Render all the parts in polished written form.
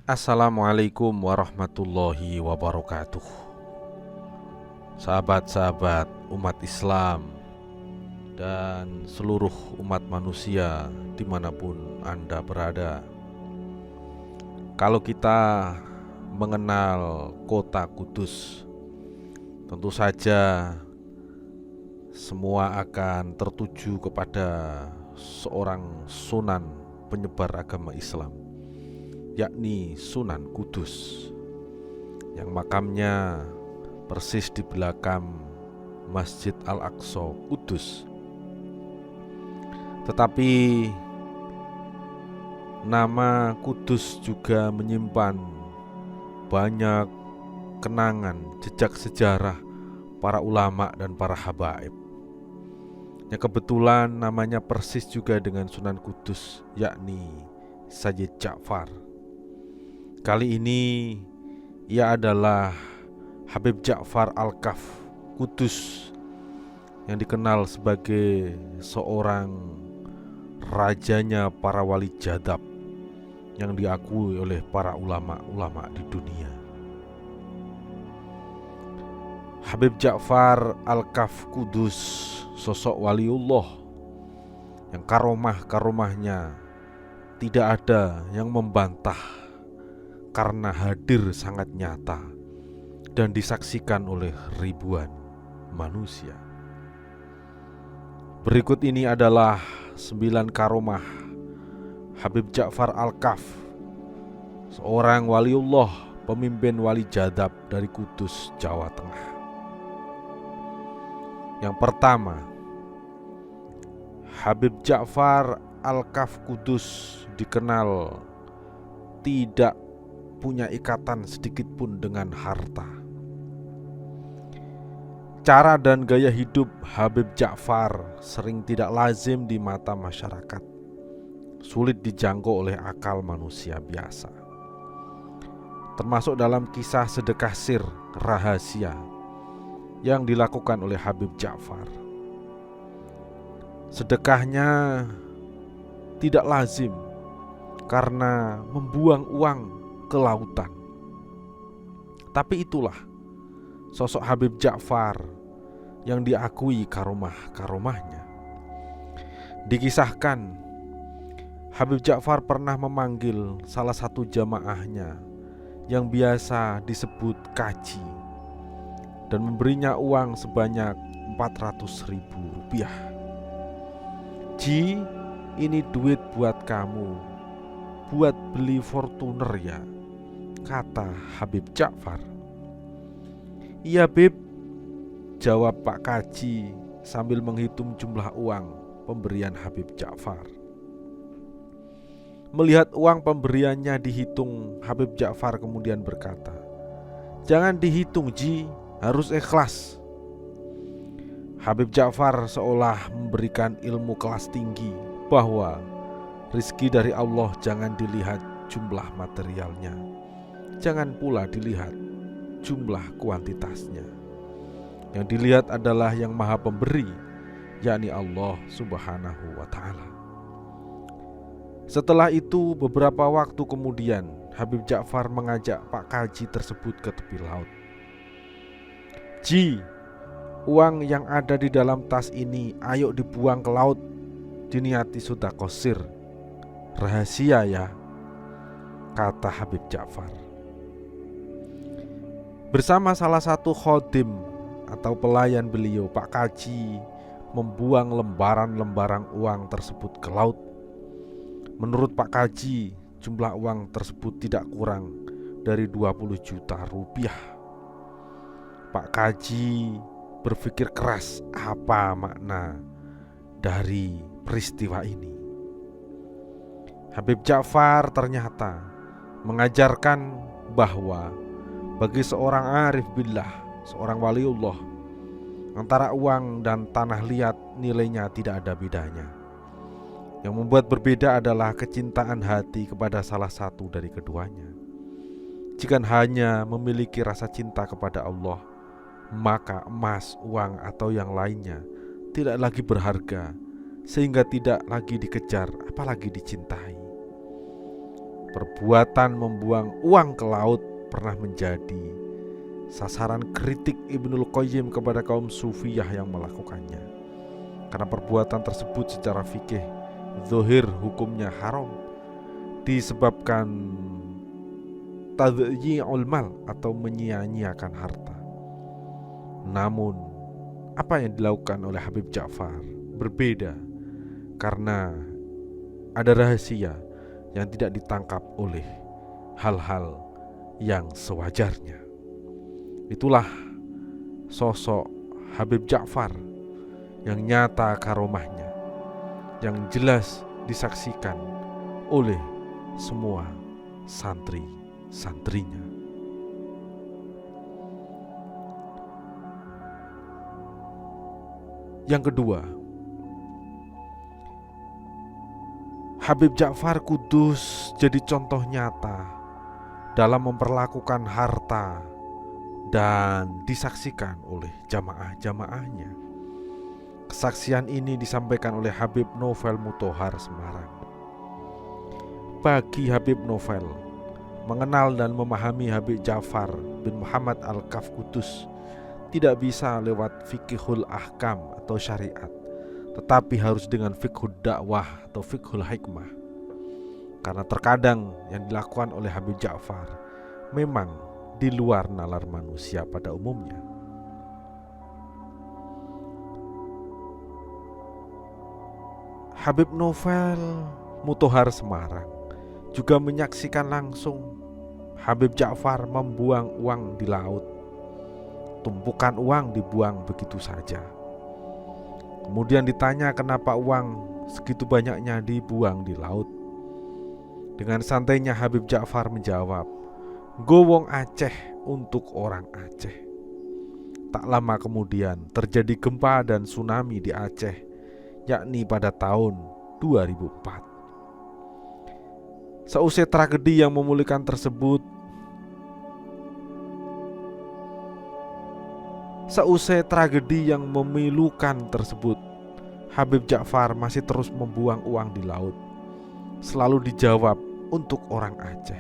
Assalamualaikum warahmatullahi wabarakatuh. Sahabat-sahabat umat Islam dan seluruh umat manusia dimanapun Anda berada. Kalau kita mengenal kota Kudus, tentu saja semua akan tertuju kepada seorang sunan penyebar agama Islam, yakni Sunan Kudus, yang makamnya persis di belakang Masjid Al-Aqsa Kudus. Tetapi nama Kudus juga menyimpan banyak kenangan, jejak sejarah para ulama dan para habaib. Yang kebetulan namanya persis juga dengan Sunan Kudus, yakni Sayyid Ja'far. Kali ini ia adalah Habib Ja'far Al-Kaf Kudus, yang dikenal sebagai seorang rajanya para wali jadab yang diakui oleh para ulama-ulama di dunia. Habib Ja'far Al-Kaf Kudus, sosok waliullah yang karomah-karomahnya tidak ada yang membantah, karena hadir sangat nyata dan disaksikan oleh ribuan manusia. Berikut ini adalah 9 karomah Habib Ja'far Al-Kaf, seorang waliullah, pemimpin wali jadab dari Kudus, Jawa Tengah. Yang pertama, Habib Ja'far Al-Kaf Kudus dikenal tidak punya ikatan sedikit pun dengan harta. Cara dan gaya hidup Habib Ja'far sering tidak lazim di mata masyarakat, sulit dijangkau oleh akal manusia biasa. Termasuk dalam kisah sedekah sir rahasia yang dilakukan oleh Habib Ja'far. Sedekahnya tidak lazim karena membuang uang ke lautan. Tapi itulah sosok Habib Ja'far yang diakui karomah-karomahnya. Dikisahkan Habib Ja'far pernah memanggil salah satu jamaahnya yang biasa disebut kaji dan memberinya uang sebanyak 400.000 rupiah. "Ji, ini duit buat kamu, buat beli Fortuner ya," kata Habib Ja'far. "Iya Bib," jawab Pak Kaji sambil menghitung jumlah uang pemberian Habib Ja'far. Melihat uang pemberiannya dihitung, Habib Ja'far kemudian berkata, "Jangan dihitung Ji, harus ikhlas." Habib Ja'far seolah memberikan ilmu kelas tinggi bahwa rizki dari Allah jangan dilihat jumlah materialnya, jangan pula dilihat jumlah kuantitasnya. Yang dilihat adalah yang maha pemberi, yakni Allah subhanahu wa ta'ala. Setelah itu beberapa waktu kemudian Habib Ja'far mengajak Pak Kaji tersebut ke tepi laut. "Ji, uang yang ada di dalam tas ini ayo dibuang ke laut, diniati sedekah sir rahasia ya," kata Habib Ja'far. Bersama salah satu khodim atau pelayan beliau, Pak Kaji membuang lembaran-lembaran uang tersebut ke laut. Menurut Pak Kaji, jumlah uang tersebut tidak kurang dari 20 juta rupiah. Pak Kaji berpikir keras apa makna dari peristiwa ini. Habib Ja'far ternyata mengajarkan bahwa bagi seorang arif billah, seorang waliullah, antara uang dan tanah liat nilainya tidak ada bedanya. Yang membuat berbeda adalah kecintaan hati kepada salah satu dari keduanya. Jika hanya memiliki rasa cinta kepada Allah, maka emas, uang, atau yang lainnya tidak lagi berharga, sehingga tidak lagi dikejar, apalagi dicintai. perbuatan membuang uang ke laut pernah menjadi sasaran kritik Ibnul Qayyim kepada kaum sufiyah yang melakukannya. Karena perbuatan tersebut secara fikih zahir hukumnya haram, disebabkan tadyi'ul mal atau menyia-nyiakan harta. Namun apa yang dilakukan oleh Habib Ja'far berbeda, karena ada rahasia yang tidak ditangkap oleh hal-hal yang sewajarnya. Itulah sosok Habib Ja'far yang nyata karomahnya, yang jelas disaksikan oleh semua santri-santrinya. Yang kedua, Habib Ja'far kudus jadi contoh nyata dalam memperlakukan harta dan disaksikan oleh jamaah-jamaahnya. Kesaksian ini disampaikan oleh Habib Novel Muthohar Semarang. Bagi Habib Novel, mengenal dan memahami Habib Ja'far bin Muhammad Al-Kaf Kudus tidak bisa lewat fiqhul ahkam atau syariat, tetapi harus dengan fiqhul dakwah atau fiqhul hikmah. Karena terkadang yang dilakukan oleh Habib Ja'far memang di luar nalar manusia pada umumnya. Habib Novel Muthohar Semarang juga menyaksikan langsung Habib Ja'far membuang uang di laut. Tumpukan uang dibuang begitu saja. Kemudian ditanya kenapa uang segitu banyaknya dibuang di laut. Dengan santainya Habib Ja'far menjawab, "Nggo wong Aceh untuk orang Aceh." Tak lama kemudian terjadi gempa dan tsunami di Aceh, yakni pada tahun 2004. Seusai tragedi yang memulihkan tersebut, memilukan tersebut, Habib Ja'far masih terus membuang uang di laut. Selalu dijawab untuk orang Aceh.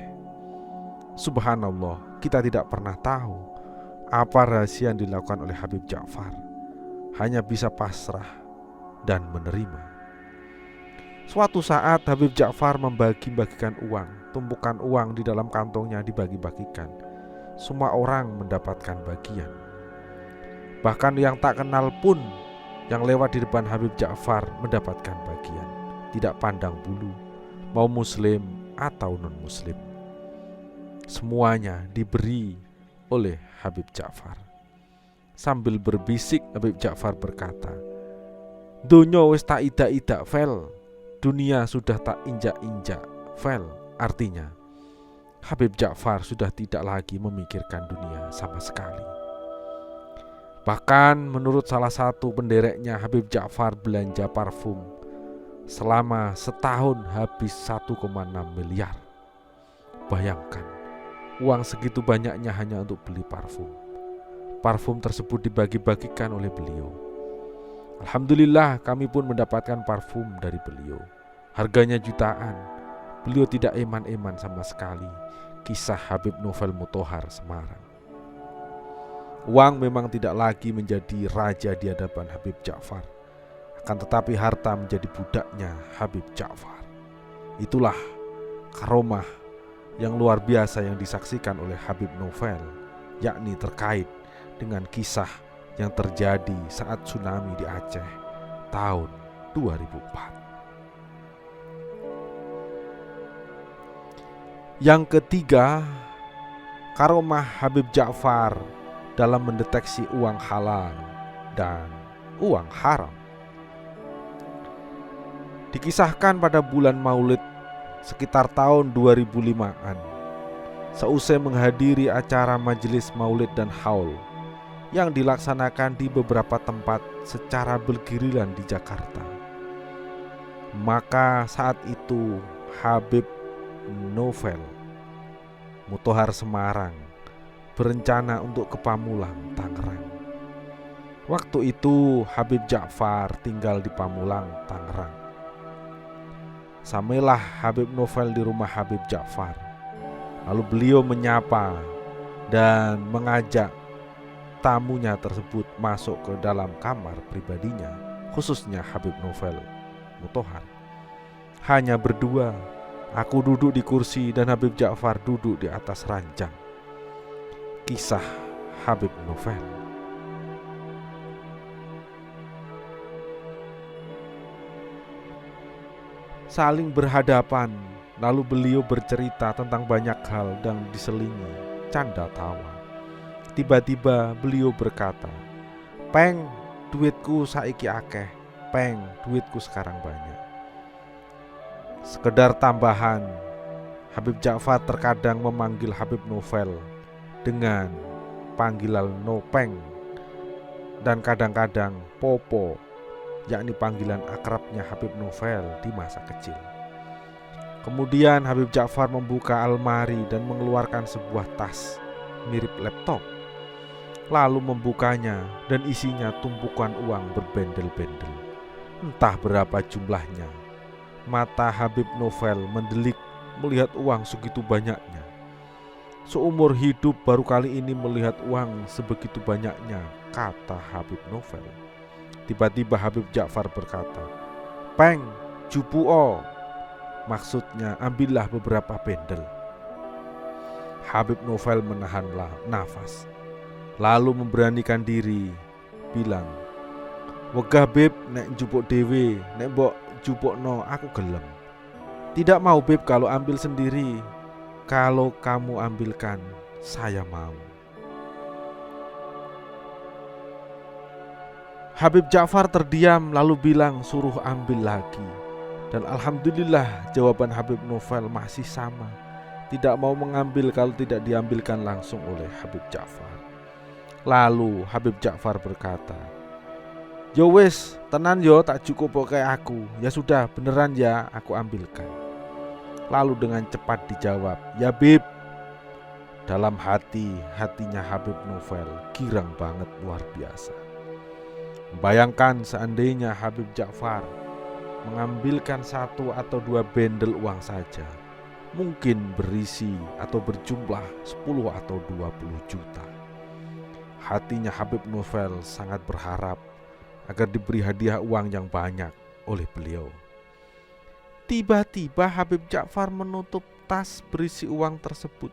Subhanallah, kita tidak pernah tahu apa rahasia yang dilakukan oleh Habib Ja'far. Hanya bisa pasrah dan menerima. Suatu saat Habib Ja'far membagi-bagikan uang. Tumpukan uang di dalam kantongnya dibagi-bagikan. Semua orang mendapatkan bagian. Bahkan yang tak kenal pun yang lewat di depan Habib Ja'far mendapatkan bagian. Tidak pandang bulu, mau muslim atau non-muslim. Semuanya diberi oleh Habib Ja'far. Sambil berbisik Habib Ja'far berkata, "Donya wis tak idak-idak fel, dunia sudah tak injak-injak fel." Artinya Habib Ja'far sudah tidak lagi memikirkan dunia sama sekali. Bahkan menurut salah satu pendereknya, Habib Ja'far belanja parfum selama setahun habis 1,6 miliar. Bayangkan, uang segitu banyaknya hanya untuk beli parfum. Parfum tersebut dibagi-bagikan oleh beliau. Alhamdulillah kami pun mendapatkan parfum dari beliau. Harganya jutaan. Beliau tidak eman-eman sama sekali. Kisah Habib Novel Muthohar Semarang. Uang memang tidak lagi menjadi raja di hadapan Habib Ja'far. Akan tetapi harta menjadi budaknya Habib Ja'far. Itulah karomah yang luar biasa yang disaksikan oleh Habib Novel, yakni terkait dengan kisah yang terjadi saat tsunami di Aceh tahun 2004. Yang ketiga, karomah Habib Ja'far dalam mendeteksi uang halal dan uang haram. Dikisahkan pada bulan Maulid sekitar tahun 2005-an, seusai menghadiri acara majelis Maulid dan Haul yang dilaksanakan di beberapa tempat secara bergiliran di Jakarta. Maka saat itu Habib Novel Muthohar Semarang berencana untuk ke Pamulang, Tangerang. Waktu itu Habib Ja'far tinggal di Pamulang, Tangerang. Sampailah Habib Novel di rumah Habib Ja'far. Lalu beliau menyapa dan mengajak tamunya tersebut masuk ke dalam kamar pribadinya, khususnya Habib Novel Muthohar. Hanya berdua, aku duduk di kursi dan Habib Ja'far duduk di atas ranjang. Kisah Habib Novel. Saling berhadapan, lalu beliau bercerita tentang banyak hal dan diselingi canda tawa. Tiba-tiba beliau berkata, "Peng, duitku saiki akeh. Peng, duitku sekarang banyak." Sekedar tambahan, Habib Ja'far terkadang memanggil Habib Novel dengan panggilan Nopeng dan kadang-kadang Popo, yakni panggilan akrabnya Habib Novel di masa kecil. Kemudian Habib Ja'far membuka almari dan mengeluarkan sebuah tas mirip laptop. Lalu membukanya dan isinya tumpukan uang berbendel-bendel. Entah berapa jumlahnya. Mata Habib Novel mendelik melihat uang segitu banyaknya. Seumur hidup baru kali ini melihat uang sebegitu banyaknya, kata Habib Novel. Tiba-tiba Habib Ja'far berkata, "Peng, jupuo." Maksudnya ambillah beberapa bendel. Habib Novel menahan nafas, lalu memberanikan diri, bilang, "Wegah Bib, nek jupuk dewe, nek mbok jupukno aku gelem." "Tidak mau Bib kalau ambil sendiri. Kalau kamu ambilkan, saya mau." Habib Ja'far terdiam lalu bilang suruh ambil lagi. Dan alhamdulillah jawaban Habib Novel masih sama. Tidak mau mengambil kalau tidak diambilkan langsung oleh Habib Ja'far. Lalu Habib Ja'far berkata, "Yo wis, tenan yo tak cukup pakai aku. Ya sudah, beneran ya aku ambilkan." Lalu dengan cepat dijawab, "Ya Bib." Dalam hatinya Habib Novel girang banget, luar biasa. Bayangkan seandainya Habib Ja'far mengambilkan 1 atau 2 bendel uang saja, mungkin berisi atau berjumlah 10 atau 20 juta. Hatinya Habib Novel sangat berharap agar diberi hadiah uang yang banyak oleh beliau. Tiba-tiba Habib Ja'far menutup tas berisi uang tersebut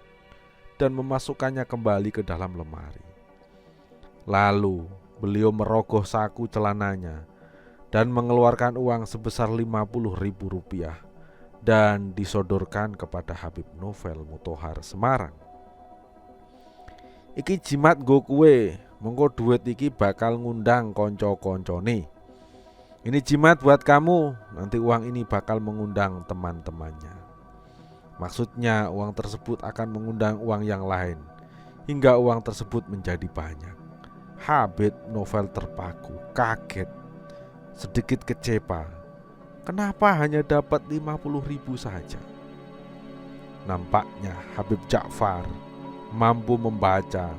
dan memasukkannya kembali ke dalam lemari. Lalu beliau merogoh saku celananya dan mengeluarkan uang sebesar 50.000 rupiah dan disodorkan kepada Habib Novel Muthohar Semarang. "Iki jimat nggo kowe, mengko duit iki bakal ngundang konco-koncone. Ini jimat buat kamu, nanti uang ini bakal mengundang teman-temannya." Maksudnya uang tersebut akan mengundang uang yang lain hingga uang tersebut menjadi banyak. Habib Novel terpaku, kaget, sedikit kecewa. Kenapa hanya dapat 50.000 saja? Nampaknya Habib Ja'far mampu membaca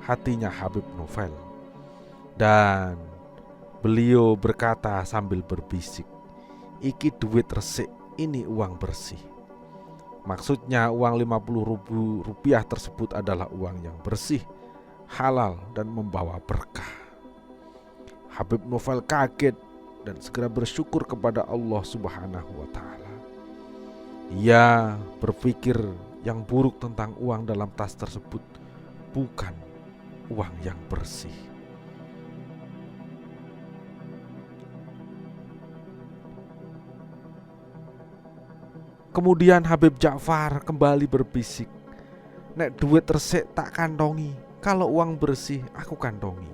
hatinya Habib Novel. Dan beliau berkata sambil berbisik, "Iki duit resik, ini uang bersih." Maksudnya uang 50.000 rupiah tersebut adalah uang yang bersih, halal dan membawa berkah. Habib Novel kaget dan segera bersyukur kepada Allah Subhanahu wa Ta'ala. Ia berpikir yang buruk tentang uang dalam tas tersebut bukan uang yang bersih. Kemudian Habib Ja'far kembali berbisik, "Nek duit resik tak kantongi, kalau uang bersih aku kantongi.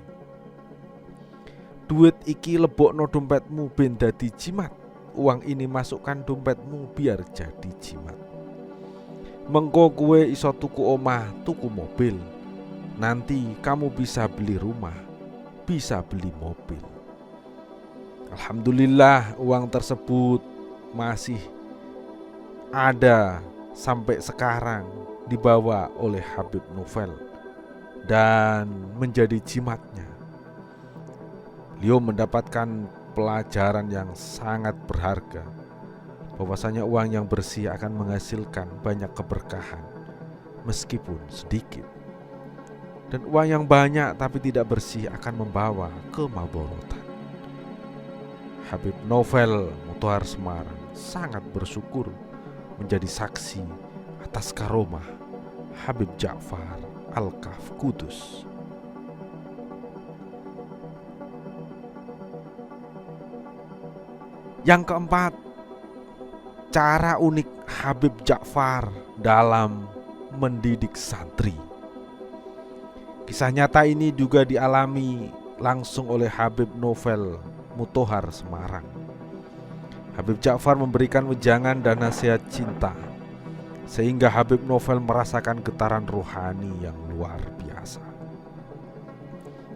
Duit iki lebokno dompetmu ben dadi jimat. Uang ini masukkan dompetmu biar jadi jimat. Mengko kue iso tuku omah, tuku mobil. Nanti kamu bisa beli rumah, bisa beli mobil." Alhamdulillah uang tersebut masih ada sampai sekarang, dibawa oleh Habib Novel dan menjadi jimatnya. Beliau mendapatkan pelajaran yang sangat berharga bahwasanya uang yang bersih akan menghasilkan banyak keberkahan meskipun sedikit. Dan uang yang banyak tapi tidak bersih akan membawa kemaborotan. Habib Novel Mutahar Semarang sangat bersyukur menjadi saksi atas karomah Habib Ja'far Al-Kaf Kudus. Yang keempat, cara unik Habib Ja'far dalam mendidik santri. Kisah nyata ini juga dialami langsung oleh Habib Novel Mutahar Semarang. Habib Ja'far memberikan wejangan dan nasihat cinta, sehingga Habib Novel merasakan getaran rohani yang luar biasa.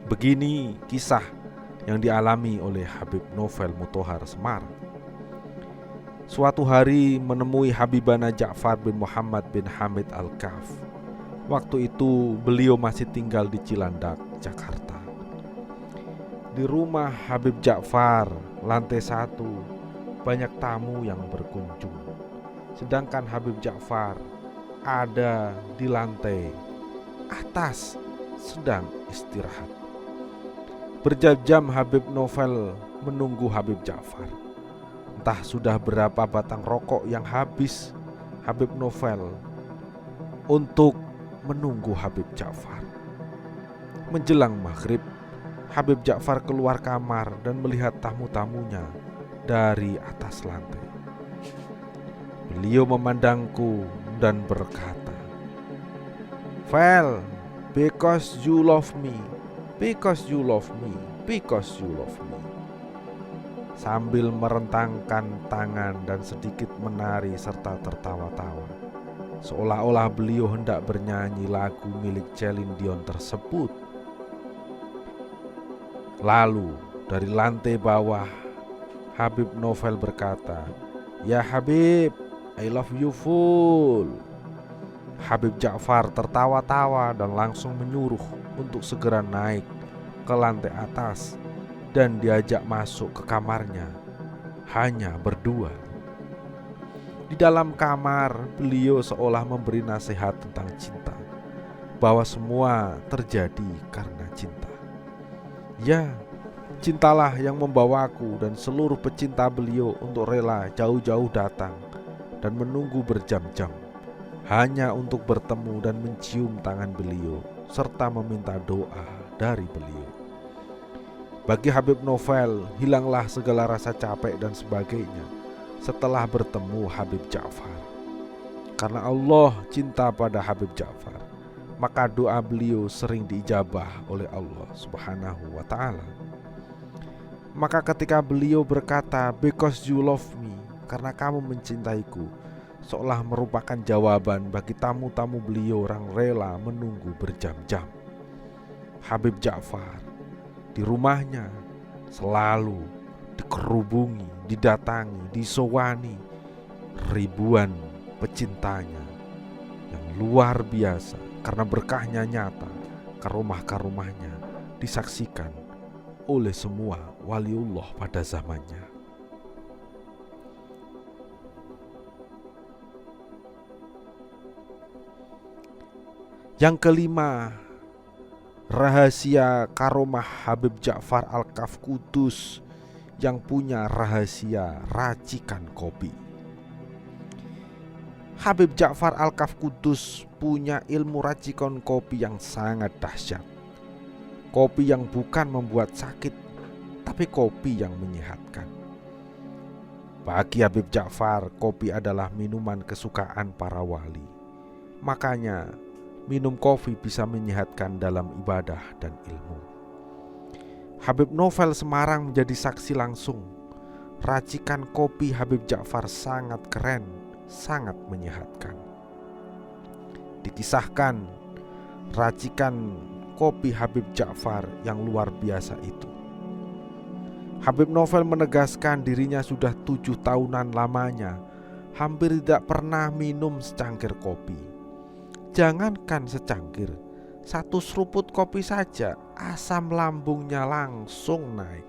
Begini kisah yang dialami oleh Habib Novel Mutahar Semarang. Suatu hari menemui Habibana Ja'far bin Muhammad bin Hamid Al-Kaf. Waktu itu beliau masih tinggal di Cilandak, Jakarta. Di rumah Habib Ja'far, lantai 1, banyak tamu yang berkunjung. Sedangkan Habib Ja'far ada di lantai atas sedang istirahat. Berjam-jam Habib Novel menunggu Habib Ja'far. Entah sudah berapa batang rokok yang habis Habib Novel untuk menunggu Habib Ja'far. Menjelang maghrib, Habib Ja'far keluar kamar dan melihat tamu-tamunya dari atas lantai. Beliau memandangku dan berkata, "Vel, because you love me, because you love me, because you love me." Sambil merentangkan tangan dan sedikit menari serta tertawa-tawa, seolah-olah beliau hendak bernyanyi lagu milik Celine Dion tersebut. Lalu dari lantai bawah, Habib Novel berkata, "Ya Habib, I love you full." Habib Ja'far tertawa-tawa dan langsung menyuruh untuk segera naik ke lantai atas dan diajak masuk ke kamarnya, hanya berdua. Di dalam kamar, beliau seolah memberi nasihat tentang cinta, bahwa semua terjadi karena cinta. Ya, cintalah yang membawaku dan seluruh pecinta beliau untuk rela jauh-jauh datang dan menunggu berjam-jam hanya untuk bertemu dan mencium tangan beliau serta meminta doa dari beliau. Bagi Habib Novel, hilanglah segala rasa capek dan sebagainya setelah bertemu Habib Ja'far. Karena Allah cinta pada Habib Ja'far, maka doa beliau sering diijabah oleh Allah Subhanahu wa ta'ala. Maka ketika beliau berkata, "Because you love me," karena kamu mencintaiku, seolah merupakan jawaban bagi tamu-tamu beliau yang rela menunggu berjam-jam. Habib Ja'far di rumahnya selalu dikerubungi, didatangi, disowani ribuan pecintanya yang luar biasa, karena berkahnya nyata, karomah-karomahnya disaksikan oleh semua waliullah pada zamannya. Yang kelima, rahasia karomah Habib Ja'far Al-Kaf Kudus yang punya rahasia racikan kopi. Habib Ja'far Al-Kaf Kudus punya ilmu racikan kopi yang sangat dahsyat. Kopi yang bukan membuat sakit, tapi kopi yang menyehatkan. Bagi Habib Ja'far, kopi adalah minuman kesukaan para wali. Makanya minum kopi bisa menyehatkan dalam ibadah dan ilmu. Habib Novel Semarang menjadi saksi langsung. Racikan kopi Habib Ja'far sangat keren, sangat menyehatkan. Dikisahkan racikan kopi Habib Ja'far yang luar biasa itu. Habib Novel menegaskan dirinya sudah 7 tahunan lamanya hampir tidak pernah minum secangkir kopi. Jangankan secangkir, 1 seruput kopi saja asam lambungnya langsung naik.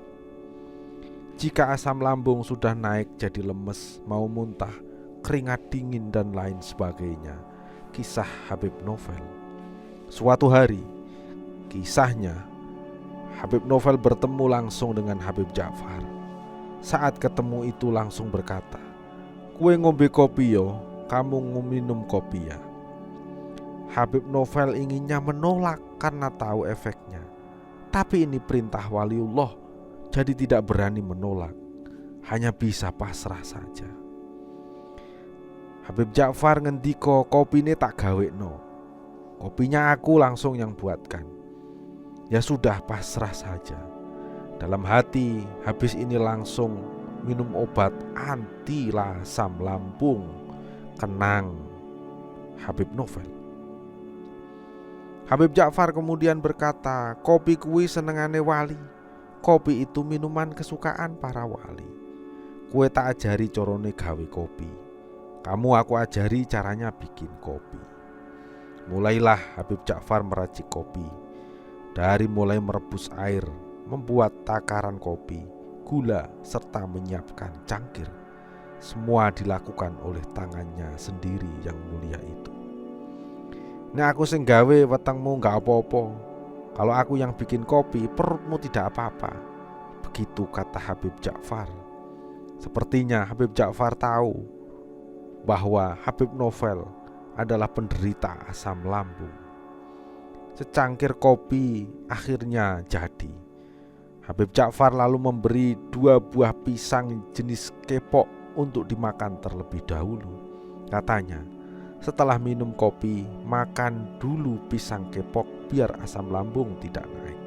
Jika asam lambung sudah naik jadi lemes, mau muntah, keringat dingin dan lain sebagainya. Kisah Habib Novel. Suatu hari, kisahnya, Habib Novel bertemu langsung dengan Habib Ja'far. Saat ketemu itu langsung berkata, "Kue ngombe kopi yo, kamu minum kopi ya." Habib Novel inginnya menolak karena tahu efeknya. Tapi ini perintah waliullah, jadi tidak berani menolak, hanya bisa pasrah saja. Habib Ja'far ngendiko, "Kopine tak gawekno. Kopinya aku langsung yang buatkan." Ya sudah, pasrah saja. Dalam hati, habis ini langsung minum obat anti asam lambung. Kenang Habib Novel. Habib Ja'far kemudian berkata, "Kopi kuwi senengane wali. Kopi itu minuman kesukaan para wali. Kue tak ajari corone gawe kopi. Kamu aku ajari caranya bikin kopi." Mulailah Habib Ja'far meracik kopi. Dari mulai merebus air, membuat takaran kopi, gula, serta menyiapkan cangkir. Semua dilakukan oleh tangannya sendiri yang mulia itu. "Nek aku sing gawe, wetengmu gak apa-apa. Kalau aku yang bikin kopi, perutmu tidak apa-apa." Begitu kata Habib Ja'far. Sepertinya Habib Ja'far tahu bahwa Habib Novel adalah penderita asam lambung. Secangkir kopi akhirnya jadi. Habib Ja'far lalu memberi 2 buah pisang jenis kepok untuk dimakan terlebih dahulu. Katanya, "Setelah minum kopi, makan dulu pisang kepok biar asam lambung tidak naik."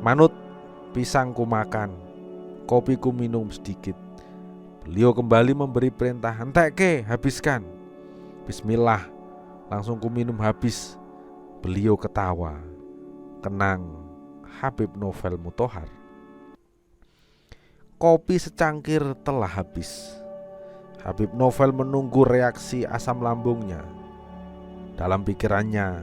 "Manut, pisangku makan, kopiku minum sedikit." Beliau kembali memberi perintah, "Entekke, habiskan." "Bismillah, langsung ku minum habis." Beliau ketawa. Kenang Habib Novel Muthohar. Kopi secangkir telah habis. Habib Novel menunggu reaksi asam lambungnya. Dalam pikirannya,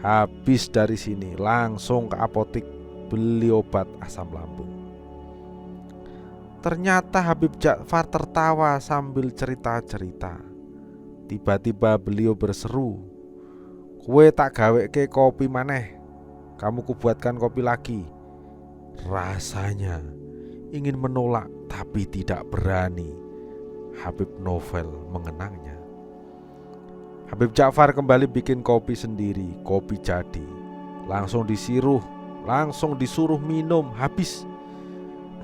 habis dari sini langsung ke apotik beli obat asam lambung. Ternyata Habib Ja'far tertawa sambil cerita-cerita. Tiba-tiba beliau berseru, "Kue tak gaweke kopi maneh, kamu kubuatkan kopi lagi." Rasanya ingin menolak tapi tidak berani. Habib Novel mengenangnya. Habib Ja'far kembali bikin kopi sendiri. Kopi jadi, langsung disuruh minum habis.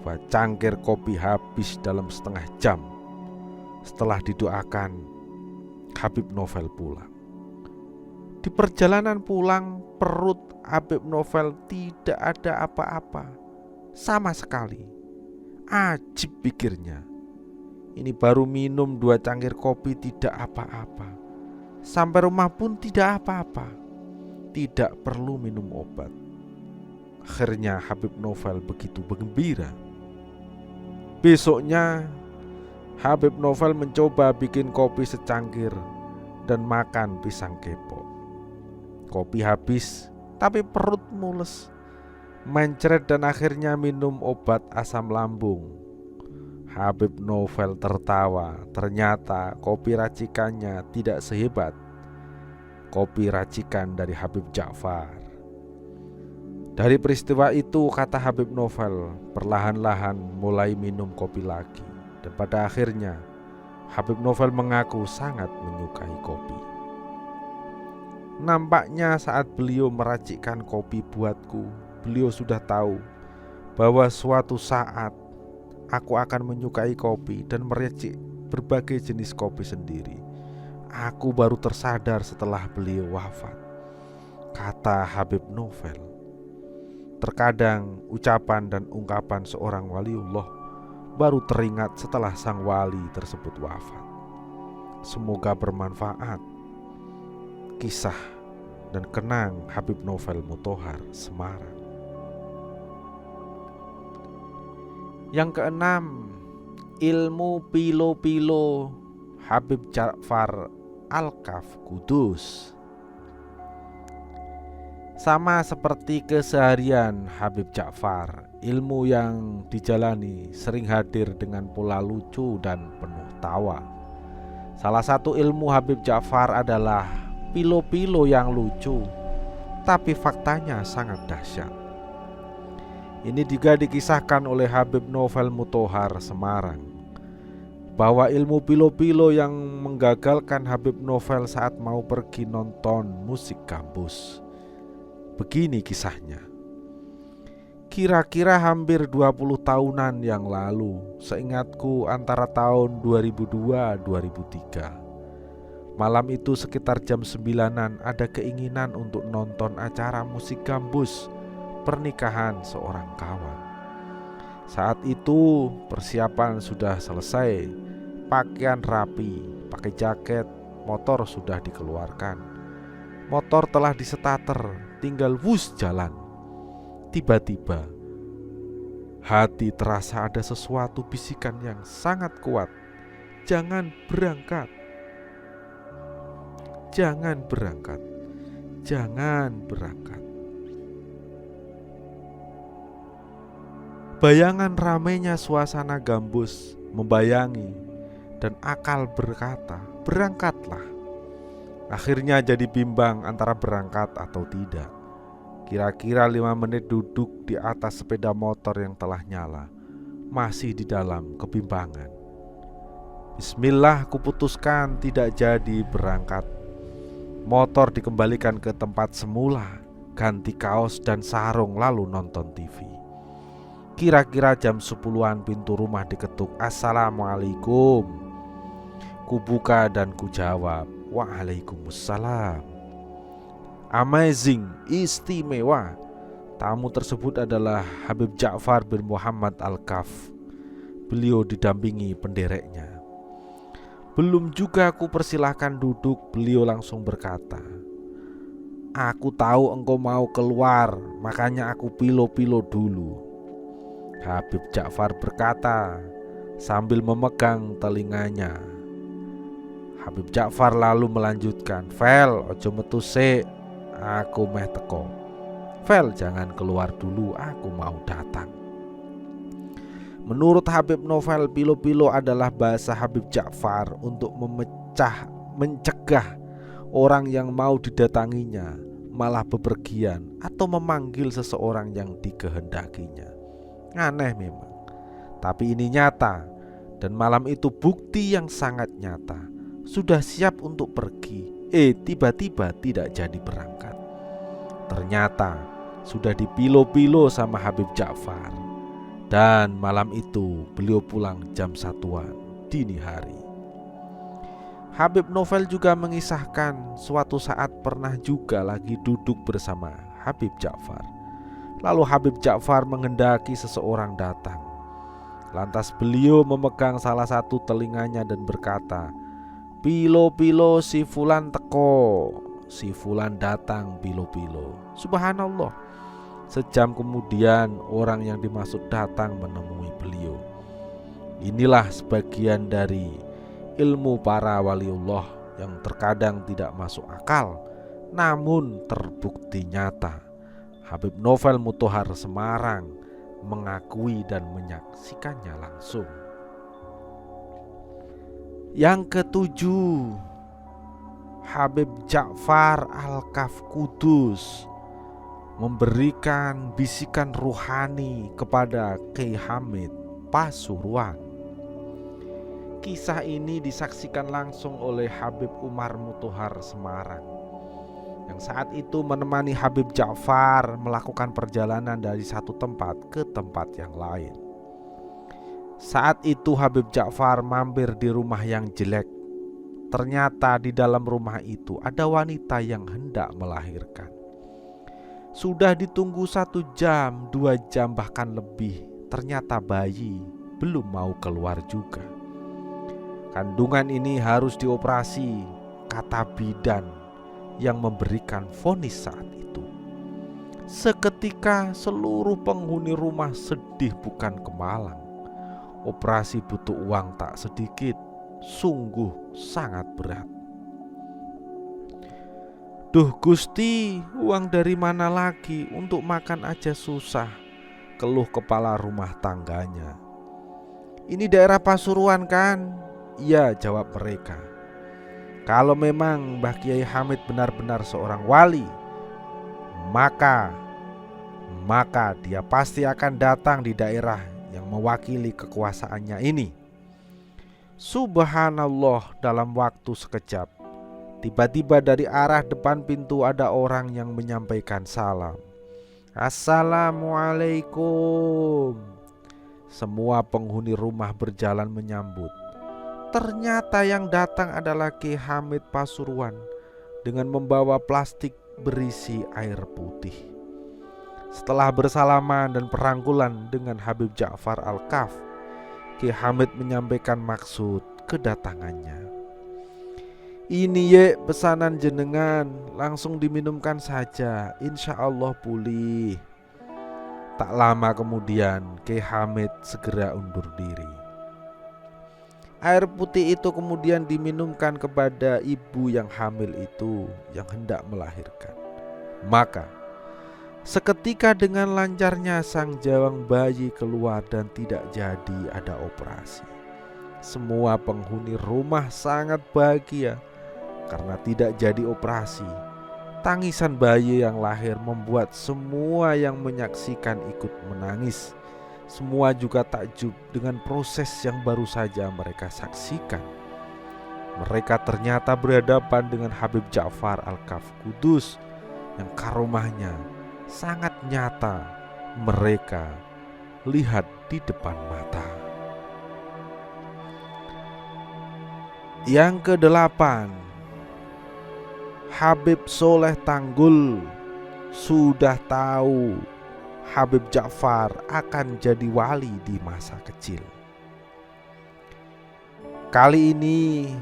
2 cangkir kopi habis dalam setengah jam. Setelah didoakan, Habib Novel pulang. Di perjalanan pulang, perut Habib Novel tidak ada apa-apa sama sekali. Ajib pikirnya. Ini baru minum 2 cangkir kopi tidak apa-apa. Sampai rumah pun tidak apa-apa. Tidak perlu minum obat. Akhirnya Habib Novel begitu bergembira. Besoknya Habib Novel mencoba bikin kopi secangkir dan makan pisang kepok. Kopi habis, tapi perut mules, mencret dan akhirnya minum obat asam lambung. Habib Novel tertawa. Ternyata kopi racikannya tidak sehebat kopi racikan dari Habib Ja'far. Dari peristiwa itu, kata Habib Novel, perlahan-lahan mulai minum kopi lagi. Dan pada akhirnya Habib Novel mengaku sangat menyukai kopi. Nampaknya saat beliau meracikkan kopi buatku, beliau sudah tahu bahwa suatu saat aku akan menyukai kopi dan meracik berbagai jenis kopi sendiri. Aku baru tersadar setelah beliau wafat, kata Habib Novel. Terkadang ucapan dan ungkapan seorang waliullah baru teringat setelah sang wali tersebut wafat. Semoga bermanfaat kisah dan kenang Habib Novel Muthohar, Semarang. Yang keenam, ilmu pilo-pilo Habib Ja'far Al-Kaf Kudus. Sama seperti keseharian Habib Ja'far, ilmu yang dijalani sering hadir dengan pola lucu dan penuh tawa. Salah satu ilmu Habib Ja'far adalah pilo-pilo yang lucu, tapi faktanya sangat dahsyat. Ini juga dikisahkan oleh Habib Novel Muthohar Semarang, bahwa ilmu pilo-pilo yang menggagalkan Habib Novel saat mau pergi nonton musik gambus. Begini kisahnya. Kira-kira hampir 20 tahunan yang lalu, seingatku antara tahun 2002-2003. Malam itu sekitar jam 9-an ada keinginan untuk nonton acara musik gambus pernikahan seorang kawan. Saat itu persiapan sudah selesai, pakaian rapi, pakai jaket, motor sudah dikeluarkan. Motor telah disetater, tinggal wus jalan. Tiba-tiba hati terasa ada sesuatu bisikan yang sangat kuat. Jangan berangkat. Jangan berangkat. Jangan berangkat. Bayangan ramainya suasana gambus membayangi, dan akal berkata, berangkatlah. Akhirnya jadi bimbang antara berangkat atau tidak. Kira-kira 5 menit duduk di atas sepeda motor yang telah nyala, masih di dalam kebimbangan. Bismillah, kuputuskan tidak jadi berangkat. Motor dikembalikan ke tempat semula, ganti kaos dan sarung lalu nonton TV. Kira-kira jam 10-an pintu rumah diketuk. Assalamualaikum. Kubuka dan kujawab, waalaikumsalam. Amazing, istimewa. Tamu tersebut adalah Habib Ja'far bin Muhammad Al-Kaf. Beliau didampingi pendereknya. Belum juga aku persilahkan duduk, beliau langsung berkata, aku tahu engkau mau keluar, makanya aku pilo-pilo dulu. Habib Ja'far berkata sambil memegang telinganya. Habib Ja'far lalu melanjutkan, Vel, ojo metu sik, aku meh teko. Vel, jangan keluar dulu, aku mau datang. Menurut Habib Novel, pilo-pilo adalah bahasa Habib Ja'far untuk mencegah orang yang mau didatanginya malah bepergian atau memanggil seseorang yang dikehendakinya. Aneh memang, tapi ini nyata. Dan malam itu bukti yang sangat nyata. Sudah siap untuk pergi, tiba-tiba tidak jadi berangkat. Ternyata sudah dipilo-pilo sama Habib Ja'far. Dan malam itu beliau pulang jam 1-an dini hari. Habib Novel juga mengisahkan suatu saat pernah juga lagi duduk bersama Habib Ja'far. Lalu Habib Ja'far menghendaki seseorang datang. Lantas beliau memegang salah satu telinganya dan berkata, pilo-pilo si fulan teko. Si fulan datang pilo-pilo. Subhanallah. Sejam kemudian orang yang dimaksud datang menemui beliau. Inilah sebagian dari ilmu para waliullah yang terkadang tidak masuk akal, namun terbukti nyata. Habib Novel Muthohar Semarang mengakui dan menyaksikannya langsung. Yang ketujuh, Habib Ja'far Al-Kaf Kudus memberikan bisikan ruhani kepada Kyai Hamid Pasuruan. Kisah ini disaksikan langsung oleh Habib Umar Muthohar Semarang, yang saat itu menemani Habib Ja'far melakukan perjalanan dari satu tempat ke tempat yang lain. Saat itu Habib Ja'far mampir di rumah yang jelek. Ternyata di dalam rumah itu ada wanita yang hendak melahirkan. Sudah ditunggu 1 jam, 2 jam bahkan lebih. Ternyata bayi belum mau keluar juga. Kandungan ini harus dioperasi, kata bidan yang memberikan vonis saat itu. Seketika seluruh penghuni rumah sedih bukan kemalang. Operasi butuh uang tak sedikit, sungguh sangat berat. "Duh Gusti, uang dari mana lagi? Untuk makan aja susah," keluh kepala rumah tangganya. "Ini daerah Pasuruan kan?" "Iya," jawab mereka. Kalau memang Mbah Kiai Hamid benar-benar seorang wali, maka dia pasti akan datang di daerah yang mewakili kekuasaannya ini. Subhanallah, dalam waktu sekejap, tiba-tiba dari arah depan pintu ada orang yang menyampaikan salam. "Assalamualaikum." Semua penghuni rumah berjalan menyambut. Ternyata yang datang adalah Ki Hamid Pasuruan dengan membawa plastik berisi air putih. Setelah bersalaman dan perangkulan dengan Habib Ja'far Al-Kaf, Ki Hamid menyampaikan maksud kedatangannya. "Ini ye pesanan jenengan, langsung diminumkan saja, insya Allah pulih." Tak lama kemudian Ki Hamid segera undur diri. Air putih itu kemudian diminumkan kepada ibu yang hamil itu yang hendak melahirkan. Maka seketika dengan lancarnya sang jawang bayi keluar dan tidak jadi ada operasi. Semua penghuni rumah sangat bahagia karena tidak jadi operasi. Tangisan bayi yang lahir membuat semua yang menyaksikan ikut menangis. Semua juga takjub dengan proses yang baru saja mereka saksikan. Mereka ternyata berhadapan dengan Habib Ja'far Al-Kaf Kudus yang karomahnya sangat nyata mereka lihat di depan mata. Yang kedelapan, Habib Soleh Tanggul sudah tahu Habib Ja'far akan jadi wali di masa kecil. Kali ini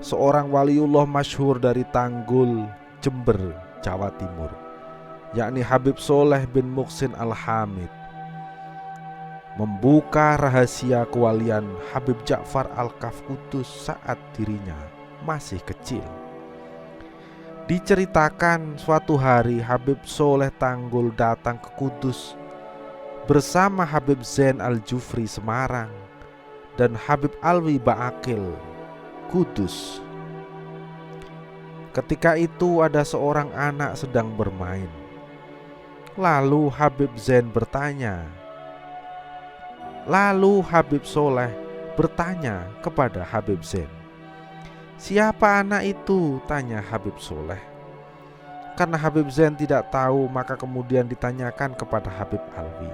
seorang waliullah masyhur dari Tanggul, Jember, Jawa Timur, yakni Habib Soleh bin Muhsin Al-Hamid, membuka rahasia kewalian Habib Ja'far Al-Kaf Kudus saat dirinya masih kecil. Diceritakan suatu hari Habib Soleh Tanggul datang ke Kudus bersama Habib Zain Al-Jufri Semarang dan Habib Alwi Ba'akil Kudus. Ketika itu ada seorang anak sedang bermain. Lalu Habib Soleh bertanya kepada Habib Zain, "Siapa anak itu?" tanya Habib Soleh. Karena Habib Zain tidak tahu, maka kemudian ditanyakan kepada Habib Alwi.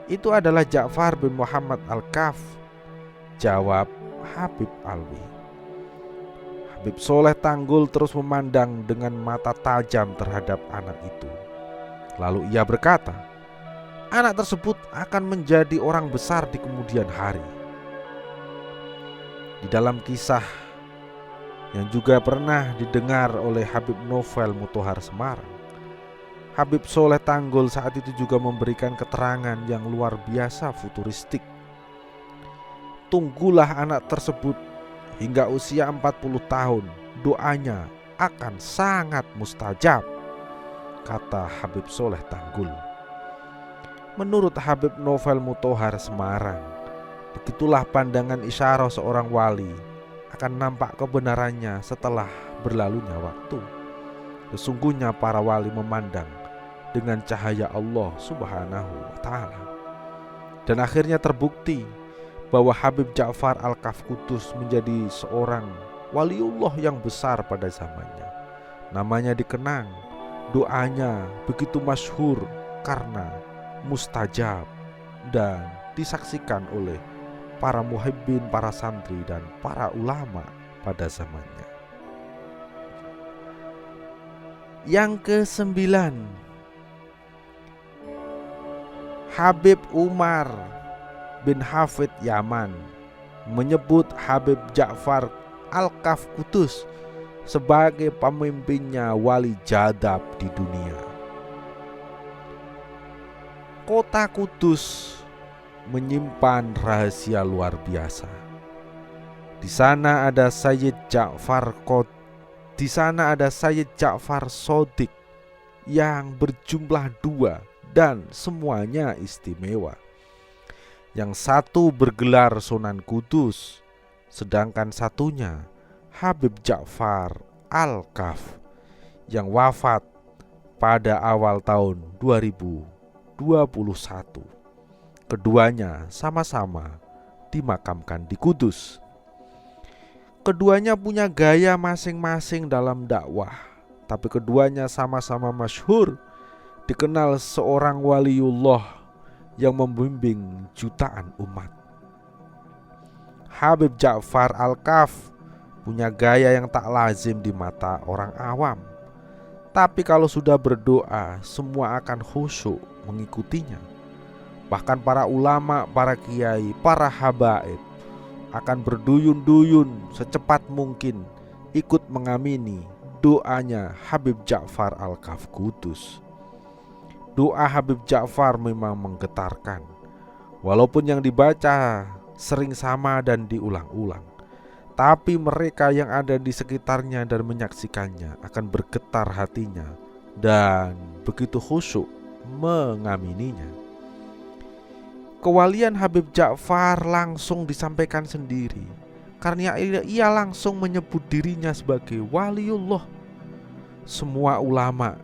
"Itu adalah Ja'far bin Muhammad Al-Kaf," jawab Habib Alwi. Habib Soleh Tanggul terus memandang dengan mata tajam terhadap anak itu. Lalu ia berkata, anak tersebut akan menjadi orang besar di kemudian hari. Di dalam kisah yang juga pernah didengar oleh Habib Novel Mutohar Semarang, Habib Soleh Tanggul saat itu juga memberikan keterangan yang luar biasa futuristik. "Tunggulah anak tersebut hingga usia 40 tahun, doanya akan sangat mustajab," kata Habib Soleh Tanggul. Menurut Habib Novel Mutohar Semarang, begitulah pandangan isyarah seorang wali akan nampak kebenarannya setelah berlalunya waktu. Sesungguhnya para wali memandang dengan cahaya Allah Subhanahu wa ta'ala. Dan akhirnya terbukti bahwa Habib Ja'far Al-Kaf Kudus menjadi seorang waliullah yang besar pada zamannya. Namanya dikenang, doanya begitu masyhur karena mustajab dan disaksikan oleh para muhibbin, para santri, dan para ulama pada zamannya. Yang ke-9, Habib Umar bin Hafid Yaman menyebut Habib Ja'far Al-Kaf Kudus sebagai pemimpinnya wali jadab di dunia. Kota Kudus menyimpan rahasia luar biasa. Di sana ada Sayyid Ja'far Di sana ada Sayyid Ja'far Shodiq yang berjumlah 2 dan semuanya istimewa. Yang satu bergelar Sunan Kudus, sedangkan satunya Habib Ja'far Al-Kaf yang wafat pada awal tahun 2021. Keduanya sama-sama dimakamkan di Kudus. Keduanya punya gaya masing-masing dalam dakwah, tapi keduanya sama-sama masyhur dikenal seorang waliullah yang membimbing jutaan umat. Habib Ja'far Al-Kaf punya gaya yang tak lazim di mata orang awam, tapi kalau sudah berdoa semua akan khusyuk mengikutinya. Bahkan para ulama, para kiai, para habaib akan berduyun-duyun secepat mungkin ikut mengamini doanya Habib Ja'far Al-Kaf Kudus. Doa Habib Ja'far memang menggetarkan, walaupun yang dibaca sering sama dan diulang-ulang, tapi mereka yang ada di sekitarnya dan menyaksikannya akan bergetar hatinya dan begitu khusyuk mengamininya. Kewalian Habib Ja'far langsung disampaikan sendiri, karena ia langsung menyebut dirinya sebagai waliullah. Semua ulama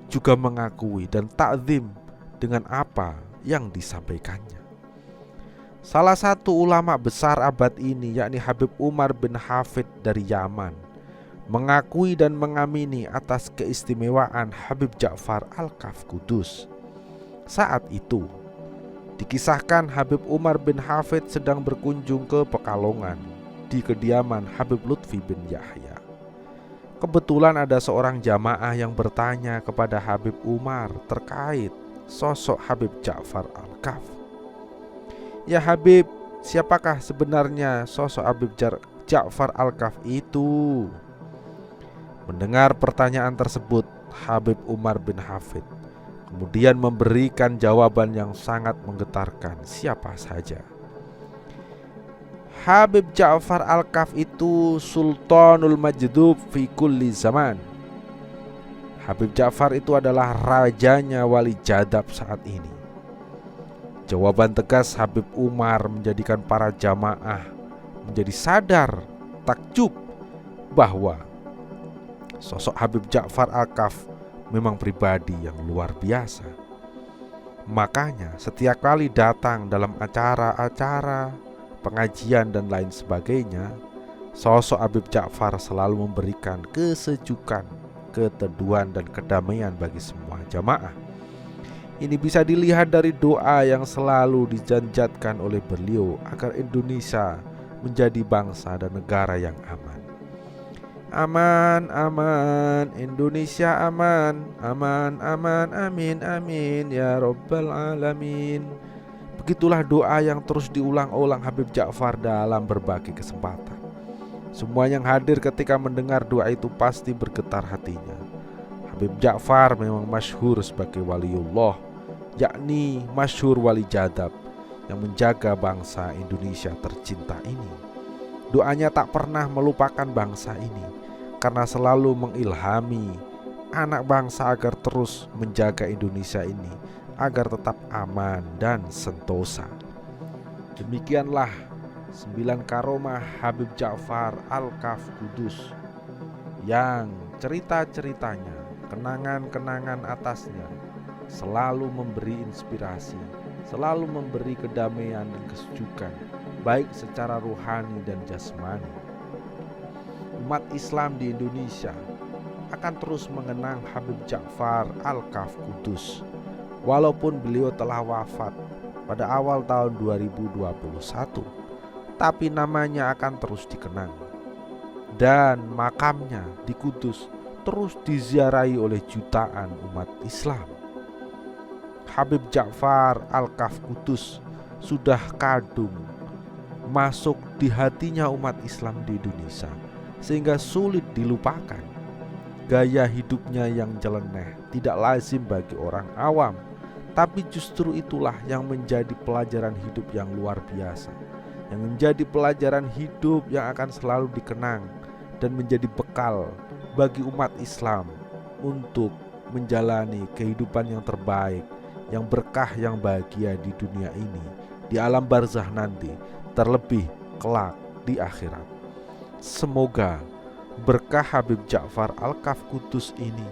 juga mengakui dan takzim dengan apa yang disampaikannya. Salah satu ulama besar abad ini, yakni Habib Umar bin Hafid dari Yaman, mengakui dan mengamini atas keistimewaan Habib Ja'far Al-Kaf Kudus. Saat itu dikisahkan Habib Umar bin Hafid sedang berkunjung ke Pekalongan di kediaman Habib Lutfi bin Yahya. Kebetulan ada seorang jamaah yang bertanya kepada Habib Umar terkait sosok Habib Ja'far Al-Kaf. "Ya Habib, siapakah sebenarnya sosok Habib Ja'far Al-Kaf itu?" Mendengar pertanyaan tersebut, Habib Umar bin Hafid kemudian memberikan jawaban yang sangat menggetarkan. Siapa saja? Habib Ja'far Al-Kaf itu Sultanul Majdub fi kulli zaman. Habib Ja'far itu adalah rajanya wali jadab saat ini. Jawaban tegas Habib Umar menjadikan para jamaah menjadi sadar, takjub bahwa sosok Habib Ja'far Al-Kaf memang pribadi yang luar biasa. Makanya setiap kali datang dalam acara-acara, pengajian dan lain sebagainya, sosok Habib Ja'far selalu memberikan kesejukan, keteduhan dan kedamaian bagi semua jamaah. Ini bisa dilihat dari doa yang selalu dijanjatkan oleh beliau agar Indonesia menjadi bangsa dan negara yang aman. Aman, aman, Indonesia aman, aman, aman, amin, amin, ya Rabbal Alamin. Begitulah doa yang terus diulang-ulang Habib Ja'far dalam berbagai kesempatan. Semua yang hadir ketika mendengar doa itu pasti bergetar hatinya. Habib Ja'far memang masyhur sebagai waliullah, yakni masyhur wali jadab yang menjaga bangsa Indonesia tercinta ini. Doanya tak pernah melupakan bangsa ini, karena selalu mengilhami anak bangsa agar terus menjaga Indonesia ini agar tetap aman dan sentosa. Demikianlah 9 karomah Habib Ja'far Al-Kaf Kudus yang cerita-ceritanya, kenangan-kenangan atasnya selalu memberi inspirasi, selalu memberi kedamaian dan kesejukan, baik secara rohani dan jasmani. Umat Islam di Indonesia akan terus mengenang Habib Ja'far Al-Kaf Kudus, walaupun beliau telah wafat pada awal tahun 2021, tapi namanya akan terus dikenang. Dan makamnya di Kudus terus diziarahi oleh jutaan umat Islam. Habib Ja'far Al-Kaf Kudus sudah kadung masuk di hatinya umat Islam di Indonesia, sehingga sulit dilupakan. Gaya hidupnya yang nyeleneh tidak lazim bagi orang awam, tapi justru itulah yang menjadi pelajaran hidup yang luar biasa, yang menjadi pelajaran hidup yang akan selalu dikenang dan menjadi bekal bagi umat Islam untuk menjalani kehidupan yang terbaik, yang berkah, yang bahagia di dunia ini, di alam barzah nanti, terlebih kelak di akhirat. Semoga berkah Habib Ja'far Al-Kaf Kudus ini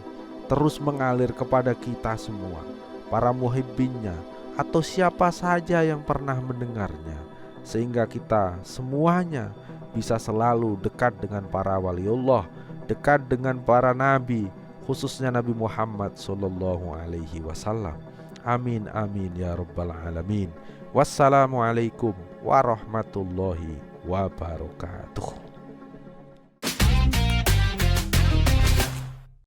terus mengalir kepada kita semua, para muhibbinnya atau siapa saja yang pernah mendengarnya, sehingga kita semuanya bisa selalu dekat dengan para waliullah, dekat dengan para nabi, khususnya Nabi Muhammad SAW. Amin amin ya rabbal alamin. Wassalamualaikum warahmatullahi wabarakatuh.